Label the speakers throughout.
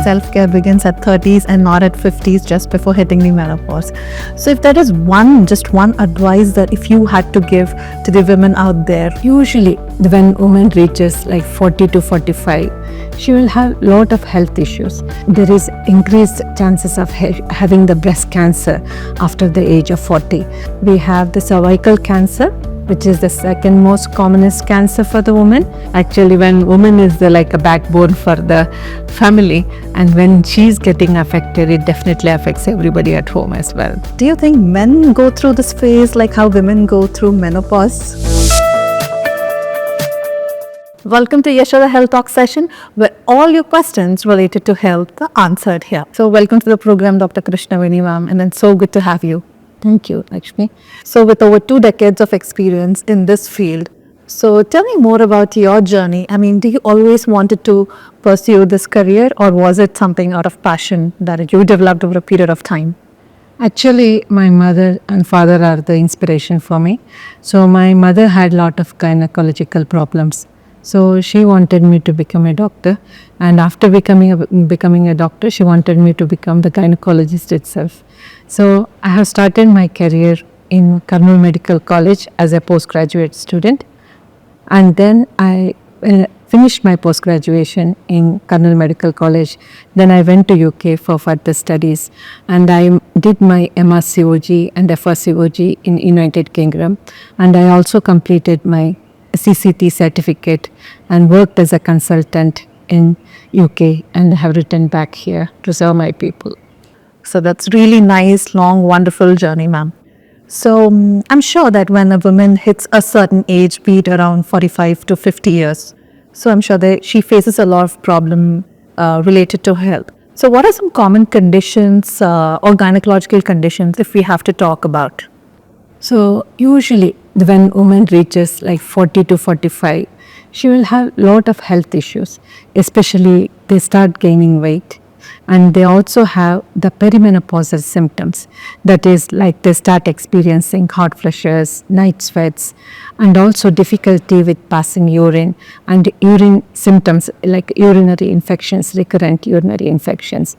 Speaker 1: self-care begins at 30s and not at 50s just before hitting the menopause. So if there is just one advice that if you had to give to the women out there.
Speaker 2: Usually when woman reaches like 40 to 45, she will have lot of health issues. There is increased chances of having the breast cancer after the age of 40. We have the cervical cancer, which is the second most commonest cancer for the woman. Actually, when woman is like a backbone for the family, and when she's getting affected, it definitely affects everybody at home as well.
Speaker 1: Do you think men go through this phase like how women go through menopause? Welcome to Yashoda Health Talk session, where all your questions related to health are answered here. So welcome to the program, Dr. Krishnaveni ma'am, and it's so good to have you.
Speaker 2: Thank you, Lakshmi.
Speaker 1: So with over 2 decades of experience in this field, so tell me more about your journey. I mean, do you always wanted to pursue this career, or was it something out of passion that you developed over a period of time?
Speaker 2: Actually, my mother and father are the inspiration for me. So my mother had a lot of gynecological problems. So she wanted me to become a doctor, and after becoming a doctor, she wanted me to become the gynecologist itself. So I have started my career in Hormonal Medical College as a postgraduate student, and then I finished my postgraduation in Hormonal Medical College. Then I went to UK for further studies, and I did my MRCOG and FRCOG in United Kingdom, and I also completed my CCT certificate and worked as a consultant in UK, and have returned back here to serve my people.
Speaker 1: So that's really nice, long, wonderful journey, ma'am. So I'm sure that when a woman hits a certain age, be it around 45 to 50 years, so I'm sure that she faces a lot of problem related to health. So what are some common conditions or gynecological conditions if we have to talk about?
Speaker 2: So usually when woman reaches like 40 to 45, she will have lot of health issues, especially they start gaining weight, and they also have the perimenopausal symptoms. That is, like they start experiencing hot flushes, night sweats, and also difficulty with passing urine, and urine symptoms like urinary infections, recurrent urinary infections.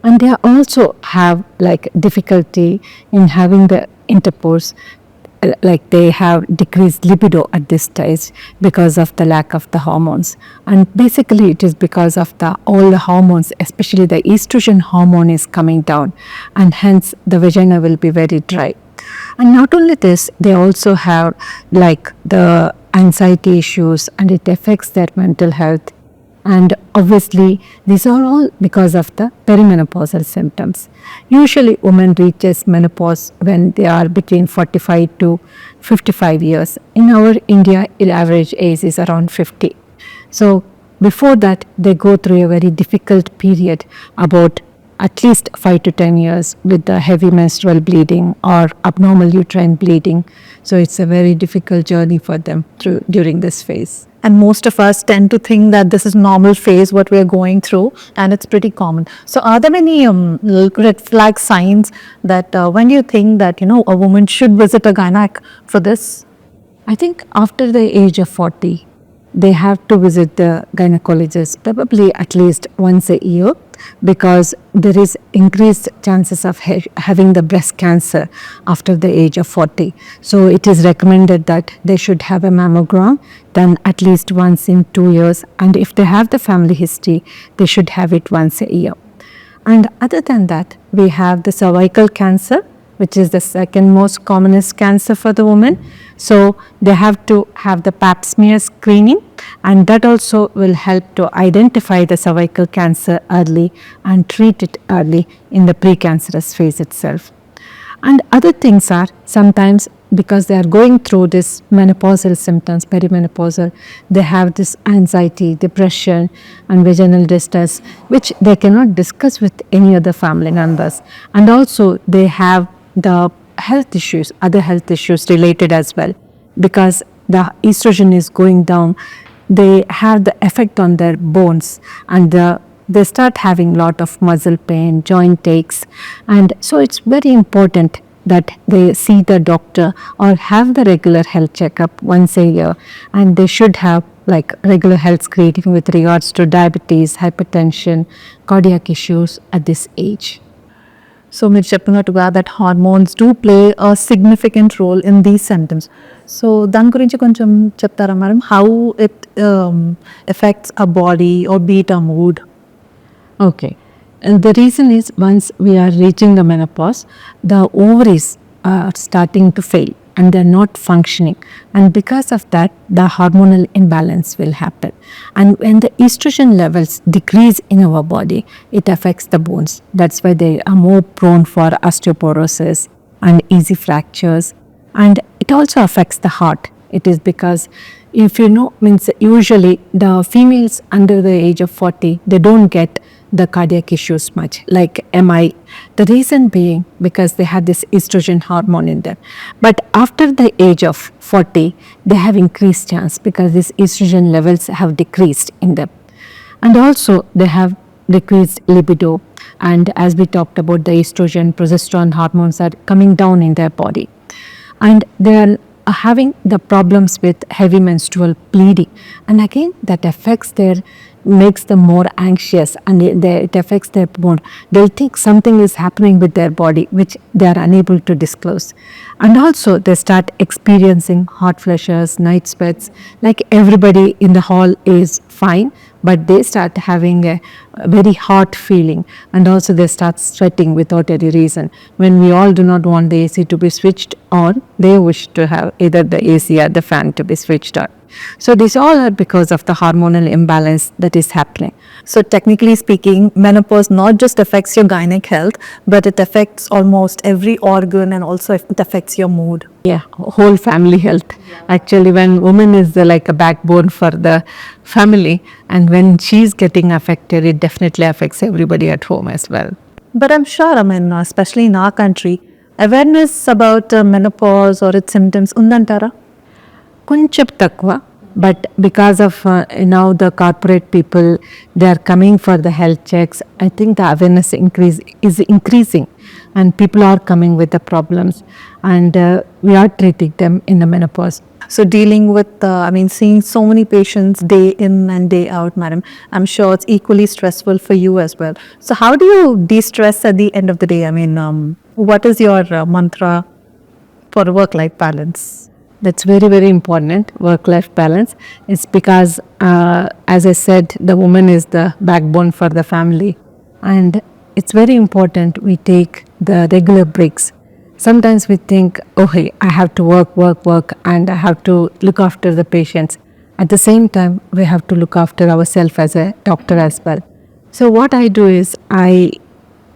Speaker 2: And they also have like difficulty in having the intercourse, like they have decreased libido at this stage because of the lack of the hormones. And basically it is because of all the hormones, especially the estrogen hormone is coming down, and hence the vagina will be very dry. And not only this, they also have like the anxiety issues, and it affects their mental health. And obviously, these are all because of the perimenopausal symptoms. Usually, women reaches menopause when they are between 45 to 55 years. In our India, the average age is around 50. So before that, they go through a very difficult period, about at least 5 to 10 years, with the heavy menstrual bleeding or abnormal uterine bleeding. So it's a very difficult journey for them during this phase.
Speaker 1: And most of us tend to think that this is normal phase, what we're going through, and it's pretty common. So are there any red flag signs that when you think that, a woman should visit a gynec for this?
Speaker 2: I think after the age of 40, they have to visit the gynecologist probably at least once a year, because there is increased chances of having the breast cancer after the age of 40. So it is recommended that they should have a mammogram done at least once in 2 years, and if they have the family history, they should have it once a year. And other than that, we have the cervical cancer, which is the second most commonest cancer for the woman. So they have to have the pap smear screening, and that also will help to identify the cervical cancer early and treat it early in the precancerous phase itself. And other things are, sometimes because they are going through this menopausal symptoms, perimenopausal, they have this anxiety, depression, and vaginal distress, which they cannot discuss with any other family members. And also they have the health issues, other health issues related as well, because the estrogen is going down. They have the effect on their bones, and they start having lot of muscle pain, joint aches. And so it's very important that they see the doctor or have the regular health checkup once a year, and they should have like regular health screening with regards to diabetes, hypertension, cardiac issues at this age.
Speaker 1: So మీరు చెప్పినట్టుగా that hormones do play a significant role in these symptoms. So దాని గురించి కొంచెం చెప్తారా madam? How it affects our body or be it our mood?
Speaker 2: Okay. And the reason is once we are reaching the menopause, the ovaries are starting to fail and they're not functioning. And because of that, the hormonal imbalance will happen. And when the estrogen levels decrease in our body, it affects the bones. That's why they are more prone for osteoporosis and easy fractures. And it also affects the heart. It is because if you know, means usually the females under the age of 40, they don't get the cardiac issues much like MI. The reason being because they have this estrogen hormone in them. But after the age of 40, they have increased chance because these estrogen levels have decreased in them. And also they have decreased libido. And as we talked about, the estrogen, progesterone hormones are coming down in their body. And they are having the problems with heavy menstrual bleeding, and again that affects their, makes them more anxious, and it affects their mood. They'll think something is happening with their body which they are unable to disclose. And also they start experiencing hot flushes, night sweats, like everybody in the hall is fine, but they start having a very hot feeling, and also they start sweating without any reason when we all do not want the AC to be switched on. They wish to have either the AC or the fan to be switched on. So these all are because of the hormonal imbalance that is happening.
Speaker 1: So technically speaking, menopause not just affects your gynec health, but it affects almost every organ, and also it affects your mood.
Speaker 2: Yeah, whole family health. Actually, when woman is like a backbone for the family, and when she's getting affected, it definitely affects everybody at home as well.
Speaker 1: But I'm sure, I mean, especially in our country, awareness about menopause or its symptoms undantara?
Speaker 2: కొంచెం తక్కువ, but because of now the corporate people, they are coming for the health checks. I think the awareness is increasing, and people are coming with the problems, and we are treating them in the menopause.
Speaker 1: So dealing with, seeing so many patients day in and day out, madam, I'm sure it's equally stressful for you as well. So how do you de-stress at the end of the day? I mean, what is your mantra for work-life balance?
Speaker 2: That's very, very important, work-life balance. It's because, as I said, the woman is the backbone for the family. And it's very important we take the regular breaks. Sometimes we think, oh, hey, I have to work, and I have to look after the patients. At the same time, we have to look after ourselves as a doctor as well. So what I do is I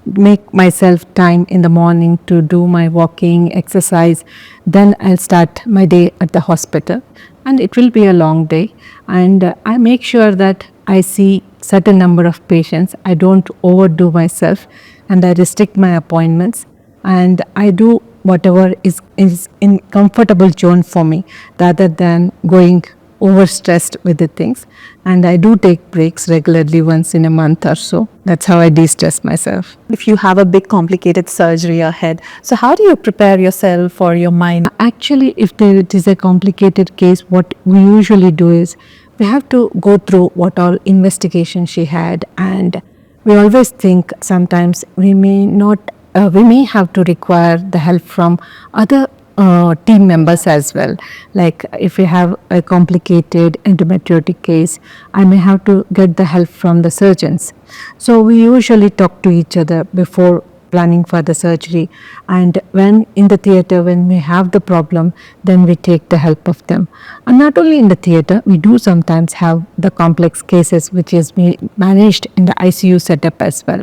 Speaker 2: make myself time in the morning to do my walking, exercise. Then I'll start my day at the hospital, and it will be a long day. And I make sure that I see certain number of patients. I don't overdo myself, and I restrict my appointments, and I do whatever is in comfortable zone for me rather than going overstressed with the things. And I do take breaks regularly once in a month or so. That's how I de-stress myself.
Speaker 1: If you have a big complicated surgery ahead, so how do you prepare yourself or your mind?
Speaker 2: Actually, if it is a complicated case, what we usually do is we have to go through what all investigation she had, and we always think sometimes we may have to require the help from other team members as well. Like if we have a complicated endometriotic case, I may have to get the help from the surgeons. So we usually talk to each other before planning for the surgery, and when in the theater, when we have the problem, then we take the help of them. And not only in the theater, we do sometimes have the complex cases which is managed in the ICU setup as well,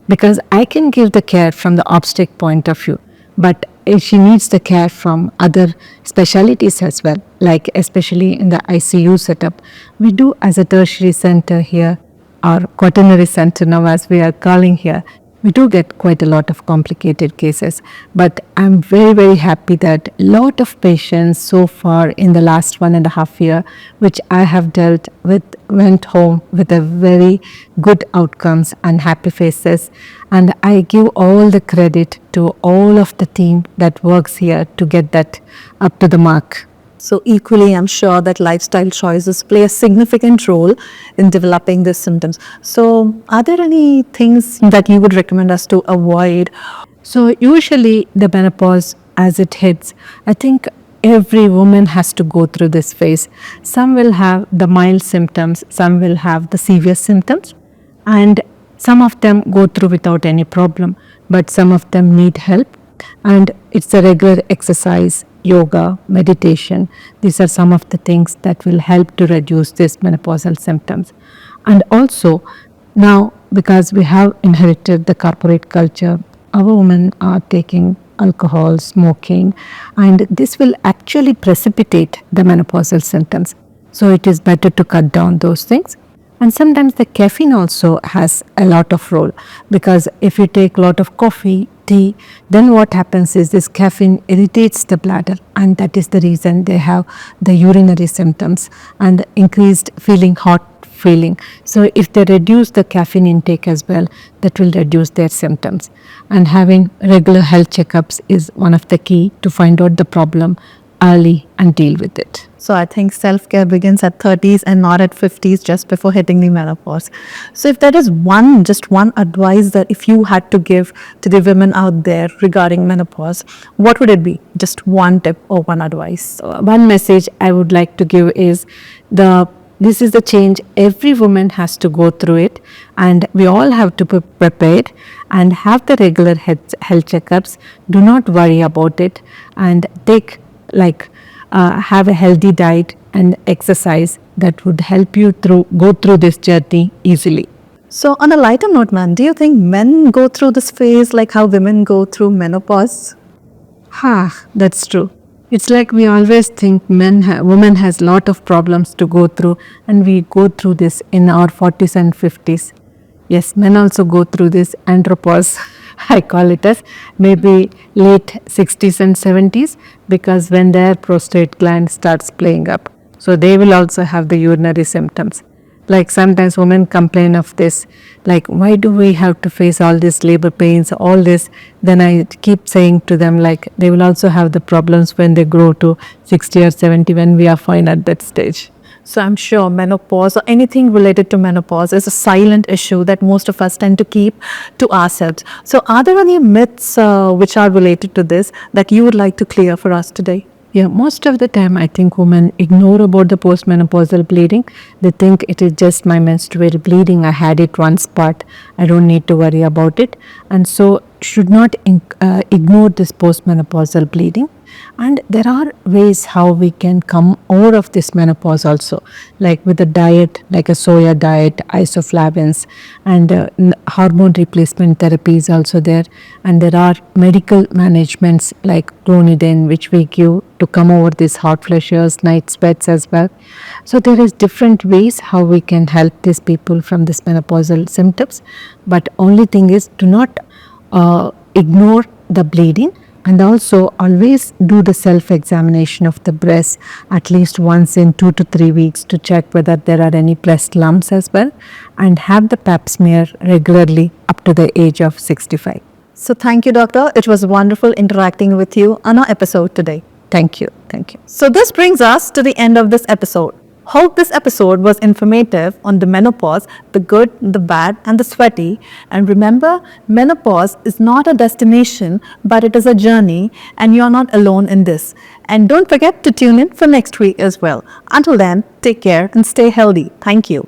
Speaker 2: because I can give the care from the obstetric point of view, but if she needs the care from other specialties as well, like especially in the ICU setup, we do as a tertiary center here, or quaternary center now as we are calling here, we do get quite a lot of complicated cases, but I'm very, very happy that a lot of patients so far in the last 1.5 years, which I have dealt with, went home with a very good outcomes and happy faces. And I give all the credit to all of the team that works here to get that up to the mark.
Speaker 1: So equally, I'm sure that lifestyle choices play a significant role in developing these symptoms. So are there any things that you would recommend us to avoid?
Speaker 2: So usually the menopause as it hits, I think every woman has to go through this phase. Some will have the mild symptoms, some will have the severe symptoms, and some of them go through without any problem, but some of them need help. And it's the regular exercise, yoga, meditation. These are some of the things that will help to reduce these menopausal symptoms. And also now, because we have inherited the corporate culture, our women are taking alcohol, smoking, and this will actually precipitate the menopausal symptoms. So it is better to cut down those things. And sometimes the caffeine also has a lot of role, because if you take a lot of coffee, tea, then what happens is this caffeine irritates the bladder, and that is the reason they have the urinary symptoms and increased feeling hot feeling. So if they reduce the caffeine intake as well, that will reduce their symptoms. And having regular health checkups is one of the key to find out the problem early and deal with it.
Speaker 1: So I think self-care begins at 30s and not at 50s, just before hitting the menopause. So if there is just one advice that if you had to give to the women out there regarding menopause, what would it be? Just one tip or one advice?
Speaker 2: One message I would like to give is this is the change. Every woman has to go through it, and we all have to be prepared and have the regular health checkups. Do not worry about it, and have a healthy diet and exercise that would help you go through this journey easily.
Speaker 1: So on a lighter note, ma'am, do you think men go through this phase like how women go through menopause?
Speaker 2: That's true. It's like we always think women has lot of problems to go through, and we go through this in our 40s and 50s. Yes, men also go through this andropause, I call it as, maybe late 60s and 70s, because when their prostate gland starts playing up. So they will also have the urinary symptoms. Like sometimes women complain of this, like, why do we have to face all this labor pains, all this? Then I keep saying to them, like, they will also have the problems when they grow to 60 or 70, when we are fine at that stage.
Speaker 1: So I'm sure menopause or anything related to menopause is a silent issue that most of us tend to keep to ourselves. So are there any myths which are related to this that you would like to clear for us today?
Speaker 2: Yeah, most of the time I think women ignore about the postmenopausal bleeding. They think it is just my menstrual bleeding. I had it once, but I don't need to worry about it. And so should not ignore this postmenopausal bleeding. And there are ways how we can come out of this menopause also, like with a diet, like a soya diet, isoflavins, and hormone replacement therapy is also there. And there are medical managements like clonidine, which we give to come over these hot flushes, night sweats as well. So there is different ways how we can help these people from this menopausal symptoms. But only thing is, do not ignore the bleeding. And also always do the self-examination of the breast at least once in 2 to 3 weeks to check whether there are any breast lumps as well, and have the pap smear regularly up to the age of 65.
Speaker 1: So thank you, doctor. It was wonderful interacting with you on our episode today.
Speaker 2: Thank you. Thank you.
Speaker 1: So this brings us to the end of this episode. Hope this episode was informative on the menopause, the good, the bad, and the sweaty. And remember, menopause is not a destination, but it is a journey, and you're not alone in this. And don't forget to tune in for next week as well. Until then, take care and stay healthy. Thank you.